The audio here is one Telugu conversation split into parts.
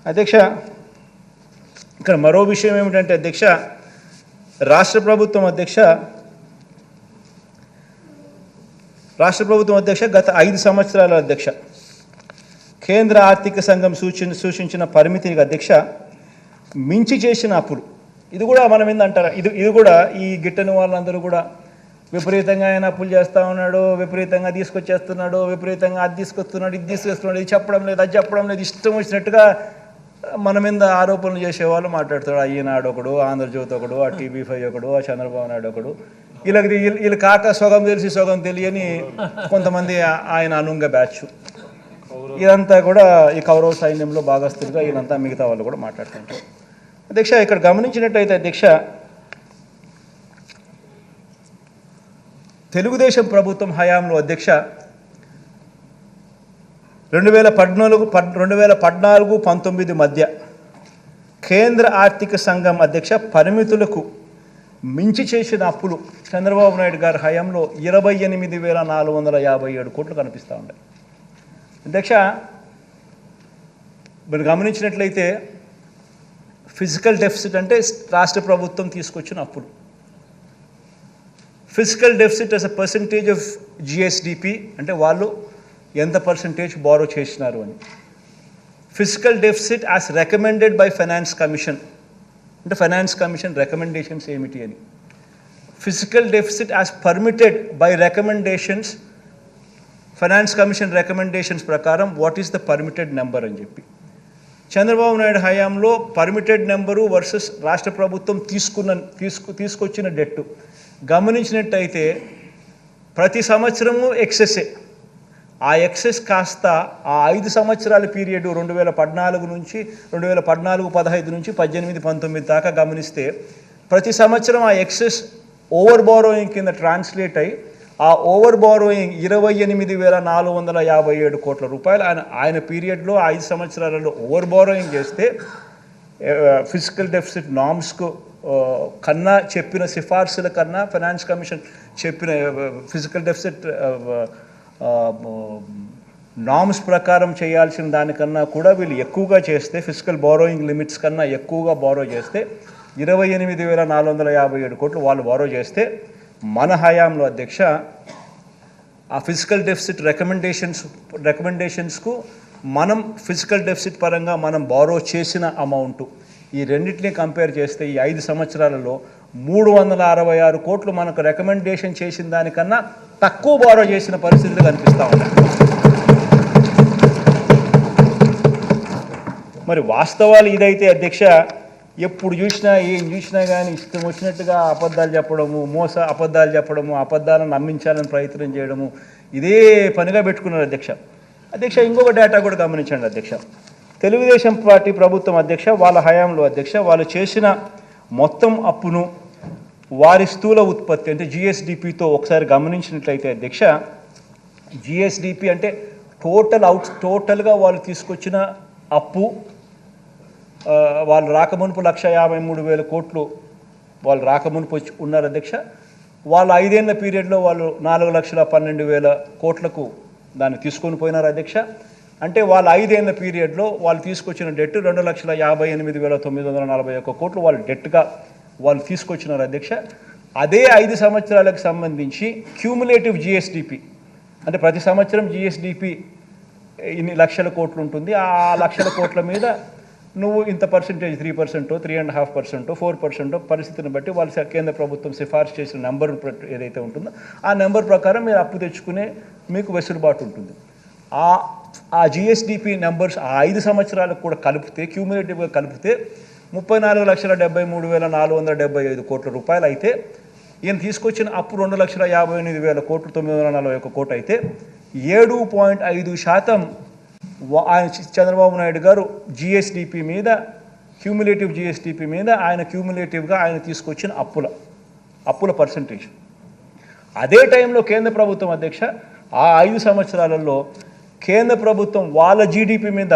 అధ్యక్ష, ఇక్కడ మరో విషయం ఏమిటంటే అధ్యక్ష, రాష్ట్ర ప్రభుత్వం అధ్యక్ష గత 5 సంవత్సరాల అధ్యక్ష కేంద్ర ఆర్థిక సంఘం సూచించిన పరిమితికి అధ్యక్ష మించి చేసిన అప్పులు. ఇది కూడా మనం ఏందంటారా, ఇది కూడా ఈ గిట్టని వాళ్ళందరూ కూడా విపరీతంగా ఆయన అప్పులు చేస్తూ ఉన్నాడు, విపరీతంగా తీసుకొచ్చేస్తున్నాడు, విపరీతంగా అది తీసుకొస్తున్నాడు, ఇది తీసుకొస్తున్నాడు, ఇది చెప్పడం లేదు, అది చెప్పడం లేదు, ఇష్టం వచ్చినట్టుగా మన మీద ఆరోపణలు చేసేవాళ్ళు మాట్లాడతాడు. ఈనాడు ఒకడు, ఆంధ్రజ్యోతి ఒకడు, ఆ TV5 ఒకడు, ఆ చంద్రబాబు నాయుడు ఒకడు, వీళ్ళు కాక సొగం తెలిసి సొగం తెలియని కొంతమంది ఆయన అనుంగ బ్యాచ్. ఇదంతా కూడా ఈ కౌరవ సైన్యంలో భాగస్తులుగా వీళ్ళంతా మిగతా వాళ్ళు కూడా మాట్లాడుతుంటారు. అధ్యక్ష, ఇక్కడ గమనించినట్టయితే అధ్యక్ష, తెలుగుదేశం ప్రభుత్వం హయాంలో అధ్యక్ష 2014-19 మధ్య కేంద్ర ఆర్థిక సంఘం అధ్యక్ష పరిమితులకు మించి చేసిన అప్పులు చంద్రబాబు నాయుడు గారి హయాంలో 28,457 కోట్లు కనిపిస్తూ ఉన్నాయి. అధ్యక్ష, మీరు గమనించినట్లయితే ఫిజికల్ డెఫిసిట్ అంటే రాష్ట్ర ప్రభుత్వం తీసుకొచ్చిన అప్పులు. Fiscal deficit as a percentage of GSDP అంటే వాళ్ళు ఎంత పర్సంటేజ్ బారో చేసినారు అని. Fiscal deficit as recommended by finance commission అంటే ఫైనాన్స్ కమిషన్ రికమెండేషన్స్ ఏమిటి అని. Fiscal deficit as permitted by recommendations, finance commission recommendations ప్రకారం what is the permitted number అని చెప్పి. చంద్రబాబు నాయుడు హయాంలో పర్మిటెడ్ నెంబరు వర్సెస్ రాష్ట్ర ప్రభుత్వం తీసుకొచ్చిన డెట్టు గమనించినట్టయితే ప్రతి సంవత్సరము ఎక్సెస్సే. ఆ ఎక్సెస్ కాస్త ఆ 5 సంవత్సరాల పీరియడ్ 2014 నుంచి 2014-15 నుంచి 18-19 దాకా గమనిస్తే ప్రతి సంవత్సరం ఆ ఎక్సెస్ ఓవర్ బారోయింగ్ కింద ట్రాన్స్లేట్ అయ్యి ఆ ఓవర్ బారోయింగ్ 28,457 కోట్ల రూపాయలు ఆయన పీరియడ్లో 5 సంవత్సరాలలో ఓవర్ బారోయింగ్ చేస్తే ఫిజికల్ డెఫిసిట్ నామ్స్కు కన్నా చెప్పిన సిఫార్సుల కన్నా ఫైనాన్స్ కమిషన్ చెప్పిన ఫిజికల్ డెఫిసిట్ నామ్స్ ప్రకారం చేయాల్సిన దానికన్నా కూడా వీళ్ళు ఎక్కువగా చేస్తే, ఫిజికల్ బారోయింగ్ లిమిట్స్ కన్నా ఎక్కువగా బారో చేస్తే 28,457 కోట్లు వాళ్ళు బారో చేస్తే మన హయాంలో అధ్యక్ష ఆ ఫిజికల్ డెఫిసిట్ రికమెండేషన్స్కు మనం ఫిజికల్ డెఫిసిట్ పరంగా మనం బారో చేసిన అమౌంట్ ఈ రెండింటినీ కంపేర్ చేస్తే ఈ 5 సంవత్సరాలలో 366 కోట్లు మనకు రికమెండేషన్ చేసిన దానికన్నా తక్కువ బారో చేసిన పరిస్థితులు కనిపిస్తూ ఉన్నాయి. మరి వాస్తవాలు ఇదైతే అధ్యక్ష ఎప్పుడు చూసినా ఏం చూసినా కానీ ఇష్టం వచ్చినట్టుగా అబద్ధాలు చెప్పడము, అబద్ధాలు చెప్పడము, అబద్ధాలను నమ్మించాలని ప్రయత్నం చేయడము ఇదే పనిగా పెట్టుకున్నారు అధ్యక్ష. ఇంకొక డేటా కూడా గమనించండి అధ్యక్ష. తెలుగుదేశం పార్టీ ప్రభుత్వం అధ్యక్ష వాళ్ళ హయాంలో అధ్యక్ష వాళ్ళు చేసిన మొత్తం అప్పును వారి స్థూల ఉత్పత్తి అంటే GSDPతో ఒకసారి గమనించినట్లయితే అధ్యక్ష GSDP అంటే టోటల్గా వాళ్ళు తీసుకొచ్చిన అప్పు వాళ్ళు రాకమునుపు 1,53,000 కోట్లు వాళ్ళు రాకమునుపు ఉన్నారు అధ్యక్ష. వాళ్ళు 5 ఏళ్ల పీరియడ్లో వాళ్ళు 4,12,000 కోట్లకు దాన్ని తీసుకొని పోయినారు అధ్యక్ష. అంటే వాళ్ళ 5 ఏళ్ల పీరియడ్లో వాళ్ళు తీసుకొచ్చిన డెట్ 2,58,941 కోట్లు వాళ్ళు డెట్గా వాళ్ళు తీసుకొచ్చినారు అధ్యక్ష. అదే 5 సంవత్సరాలకు సంబంధించి క్యూములేటివ్ GSDP అంటే ప్రతి సంవత్సరం GSDP ఇన్ని లక్షల కోట్లు ఉంటుంది. ఆ లక్షల కోట్ల మీద నువ్వు ఇంత పర్సెంటేజ్ 3%, 3.5%, 4% పరిస్థితిని బట్టి వాళ్ళు కేంద్ర ప్రభుత్వం సిఫార్సు చేసిన నెంబర్ ఏదైతే ఉంటుందో ఆ నెంబర్ ప్రకారం మీరు అప్పు తెచ్చుకునే మీకు వెసులుబాటు ఉంటుంది. ఆ GSDP నెంబర్స్ ఆ 5 సంవత్సరాలకు కూడా కలిపితే క్యూములేటివ్గా కలిపితే 34,73,475 కోట్ల రూపాయలు అయితే ఈయన తీసుకొచ్చిన అప్పు 2,58,000 కోట్లు 941 కోట్లు అయితే 7.5% ఆయన చంద్రబాబు నాయుడు గారు GSDP మీద క్యూములేటివ్ GSDP మీద ఆయన క్యూములేటివ్గా ఆయన తీసుకొచ్చిన అప్పుల పర్సంటేజ్. అదే టైంలో కేంద్ర ప్రభుత్వం అధ్యక్ష ఆ 5 సంవత్సరాలలో కేంద్ర ప్రభుత్వం వాళ్ళ GDP మీద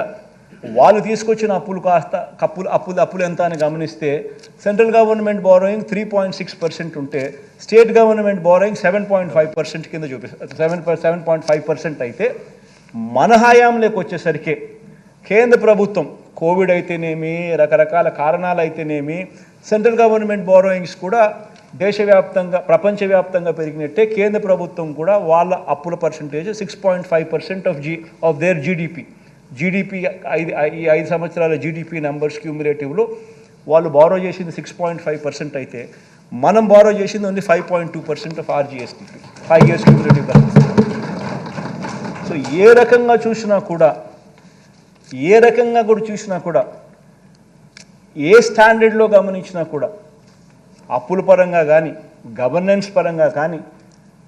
వాళ్ళు తీసుకొచ్చిన అప్పులు కాస్త అప్పులు ఎంత అని గమనిస్తే సెంట్రల్ గవర్నమెంట్ బారోయింగ్ 3.6% ఉంటే స్టేట్ గవర్నమెంట్ బారోయింగ్ 7.5% కింద చూపిస్తారు. 7.5% అయితే మన హయాంలోకి వచ్చేసరికి కేంద్ర ప్రభుత్వం కోవిడ్ అయితేనేమి, రకరకాల కారణాలు అయితేనేమి, సెంట్రల్ గవర్నమెంట్ బారోయింగ్స్ కూడా దేశవ్యాప్తంగా ప్రపంచవ్యాప్తంగా పెరిగినట్టే కేంద్ర ప్రభుత్వం కూడా వాళ్ళ అప్పుల పర్సంటేజ్ 6.5% ఆఫ్ దేర్ జీడిపి ఈ 5 సంవత్సరాల జీడిపి నెంబర్స్ క్యూములేటివ్లో వాళ్ళు బారో చేసింది 6.5% అయితే మనం బారో చేసింది only 5.2% of our GSDP 5 years క్యూములేటివ్గా. సో ఏ రకంగా చూసినా కూడా ఏ స్టాండర్డ్లో గమనించినా కూడా అప్పుల పరంగా కానీ, గవర్నెన్స్ పరంగా కానీ,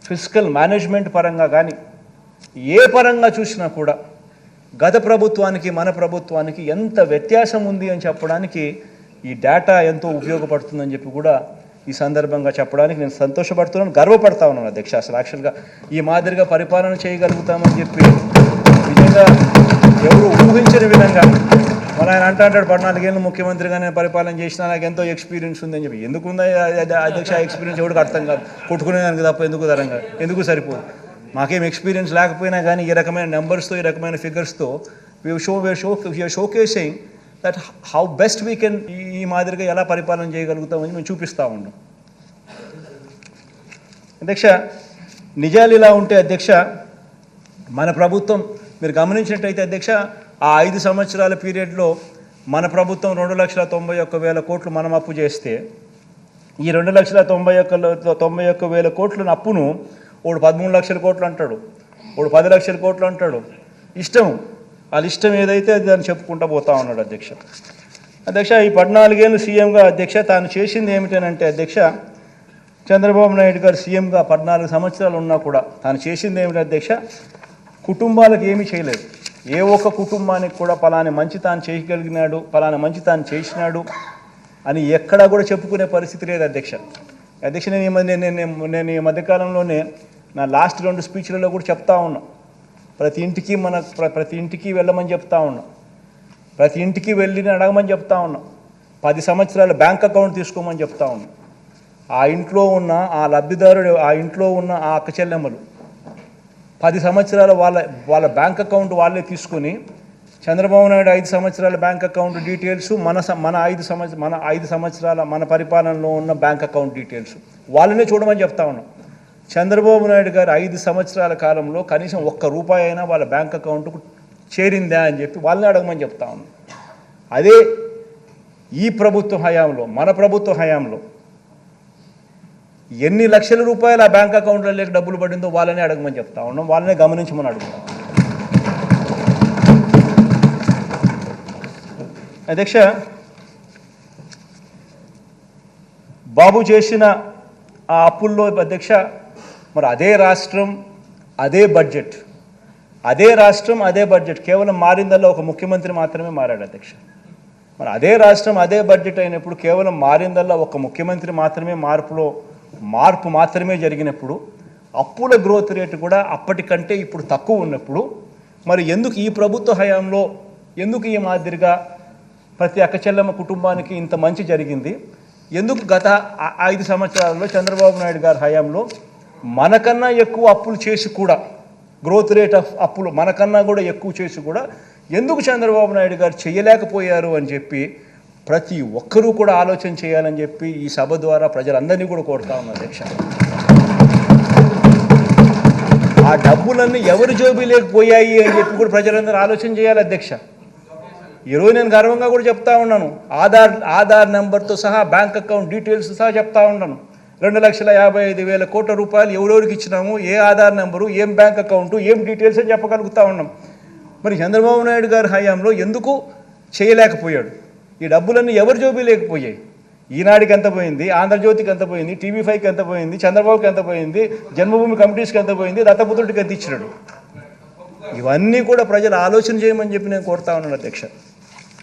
ఫిస్కల్ మేనేజ్మెంట్ పరంగా కానీ, ఏ పరంగా చూసినా కూడా గత ప్రభుత్వానికి మన ప్రభుత్వానికి ఎంత వ్యత్యాసం ఉంది అని చెప్పడానికి ఈ డేటా ఎంతో ఉపయోగపడుతుందని చెప్పి కూడా ఈ సందర్భంగా చెప్పడానికి నేను సంతోషపడుతున్నాను, గర్వపడతా ఉన్నాను అధ్యక్ష. అసలు యాక్చువల్గా ఈ మాదిరిగా పరిపాలన చేయగలుగుతామని చెప్పి నిజంగా ఎవరు ఊహించని విధంగా మన ఆయన అంటాడు 14 ఏళ్ళు ముఖ్యమంత్రిగా నేను పరిపాలన చేసినా నాకు ఎంతో ఎక్స్పీరియన్స్ ఉందని చెప్పి. ఎందుకుందా అధ్యక్ష ఎక్స్పీరియన్స్ ఎవరికి అర్థం కాదు, కొట్టుకునేదానికి తప్ప ఎందుకు సరిపోదు. మాకేం ఎక్స్పీరియన్స్ లేకపోయినా కానీ ఈ రకమైన నెంబర్స్తో, ఈ రకమైన ఫిగర్స్తో we are showcasing that how best we can ఈ మాదిరిగా ఎలా పరిపాలన చేయగలుగుతామని మేము చూపిస్తూ ఉన్నాం. అధ్యక్ష, నిజాలు ఇలా ఉంటే అధ్యక్ష, మన ప్రభుత్వం మీరు గమనించినట్టయితే అధ్యక్ష, ఆ 5 సంవత్సరాల పీరియడ్లో మన ప్రభుత్వం 2,91,000 కోట్లు మనం అప్పు చేస్తే ఈ 2,91,000 కోట్ల అప్పును వాడు 13 లక్షల కోట్లు అంటాడు, వాడు 10 లక్షల కోట్లు అంటాడు. వాళ్ళ ఇష్టం ఏదైతే అది దాన్ని చెప్పుకుంటూ పోతా ఉన్నాడు అధ్యక్ష. అధ్యక్ష, ఈ 14 ఏళ్ళు సీఎంగా అధ్యక్ష తాను చేసింది ఏమిటనంటే అధ్యక్ష, చంద్రబాబు నాయుడు గారు సీఎంగా 14 సంవత్సరాలు ఉన్నా కూడా తాను చేసింది ఏమిటి అధ్యక్ష, కుటుంబాలకు ఏమీ చేయలేదు. ఏ ఒక్క కుటుంబానికి కూడా పలాని మంచి తాను చేయగలిగినాడు, పలానా మంచి తాను చేసినాడు అని ఎక్కడా కూడా చెప్పుకునే పరిస్థితి లేదు అధ్యక్ష. అధ్యక్ష, నేను ఈ మధ్యకాలంలోనే నా లాస్ట్ 2 స్పీచ్లలో కూడా చెప్తా ఉన్నా, ప్రతి ఇంటికి వెళ్ళమని చెప్తా ఉన్నా, ప్రతి ఇంటికి వెళ్ళి అడగమని చెప్తా ఉన్నా, 10 సంవత్సరాల బ్యాంక్ అకౌంట్ తీసుకోమని చెప్తా ఉన్నా. ఆ ఇంట్లో ఉన్న ఆ లబ్ధిదారుడు, ఆ ఇంట్లో ఉన్న ఆ అక్క చెల్లెమ్మలు 10 సంవత్సరాల వాళ్ళ బ్యాంక్ అకౌంట్ వాళ్ళే తీసుకొని చంద్రబాబు నాయుడు 5 సంవత్సరాల బ్యాంక్ అకౌంట్ డీటెయిల్స్, మన 5 సంవత్సరాల మన పరిపాలనలో ఉన్న బ్యాంక్ అకౌంట్ డీటెయిల్స్ వాళ్ళనే చూడమని చెప్తా ఉన్నాం. చంద్రబాబు నాయుడు గారు 5 సంవత్సరాల కాలంలో కనీసం ₹1 అయినా వాళ్ళ బ్యాంక్ అకౌంట్కు చేరిందా అని చెప్పి వాళ్ళని అడగమని చెప్తా ఉన్నాం. అదే ఈ ప్రభుత్వ హయాంలో, మన ప్రభుత్వ హయాంలో ఎన్ని లక్షల రూపాయలు ఆ బ్యాంక్ అకౌంట్లో లేక డబ్బులు పడిందో వాళ్ళనే అడగమని చెప్తా ఉన్నాం, వాళ్ళనే గమనించమని అడుగుతాం. అధ్యక్ష, బాబు చేసిన ఆ అప్పుల్లో అధ్యక్ష మరి అదే రాష్ట్రం అదే బడ్జెట్ కేవలం మారిందల్లా ఒక ముఖ్యమంత్రి మాత్రమే మారాడు అధ్యక్ష. మరి అదే రాష్ట్రం అదే బడ్జెట్ అయినప్పుడు కేవలం మారిందల్లా ఒక ముఖ్యమంత్రి మాత్రమే మార్పు మాత్రమే జరిగినప్పుడు, అప్పుల గ్రోత్ రేటు కూడా అప్పటికంటే ఇప్పుడు తక్కువ ఉన్నప్పుడు మరి ఎందుకు ఈ ప్రభుత్వ హయాంలో ఎందుకు ఈ మాదిరిగా ప్రతి అక్కచెల్లెమ్మ కుటుంబానికి ఇంత మంచి జరిగింది? ఎందుకు గత 5 సంవత్సరాల్లో చంద్రబాబు నాయుడు గారి హయాంలో మనకన్నా ఎక్కువ అప్పులు చేసి కూడా, గ్రోత్ రేట్ ఆఫ్ అప్పులు మనకన్నా కూడా ఎక్కువ చేసి కూడా ఎందుకు చంద్రబాబు నాయుడు గారు చేయలేకపోయారు అని చెప్పి ప్రతి ఒక్కరూ కూడా ఆలోచన చేయాలని చెప్పి ఈ సభ ద్వారా ప్రజలందరినీ కూడా కోరుతా ఉన్నారు అధ్యక్ష. ఆ డబ్బులన్నీ ఎవరి జోబీ లేకపోయాయి అని చెప్పి కూడా ప్రజలందరూ ఆలోచన చేయాలి అధ్యక్ష. ఈరోజు నేను గర్వంగా కూడా చెప్తా ఉన్నాను, ఆధార్ నెంబర్తో సహా బ్యాంక్ అకౌంట్ డీటెయిల్స్ సహా చెప్తా ఉన్నాను. 2,55,000 కోట్ల రూపాయలు ఎవరెవరికి ఇచ్చినాము, ఏ ఆధార్ నెంబరు, ఏం బ్యాంక్ అకౌంటు, ఏం డీటెయిల్స్ అని చెప్పగలుగుతా ఉన్నాం. మరి చంద్రబాబు నాయుడు గారి హయాంలో ఎందుకు చేయలేకపోయాడు? ఈ డబ్బులన్నీ ఎవరి జోబీ లేకపోయాయి? ఈనాడికి ఎంత పోయింది, ఆంధ్రజ్యోతికి ఎంత పోయింది, TV5కి ఎంత పోయింది, చంద్రబాబుకి ఎంత పోయింది, జన్మభూమి కమిటీస్కి ఎంత పోయింది, దత్తపుత్రుడికి ఎంత ఇచ్చినాడు? ఇవన్నీ కూడా ప్రజలు ఆలోచన చేయమని చెప్పి నేను కోరుతా ఉన్నాను అధ్యక్ష.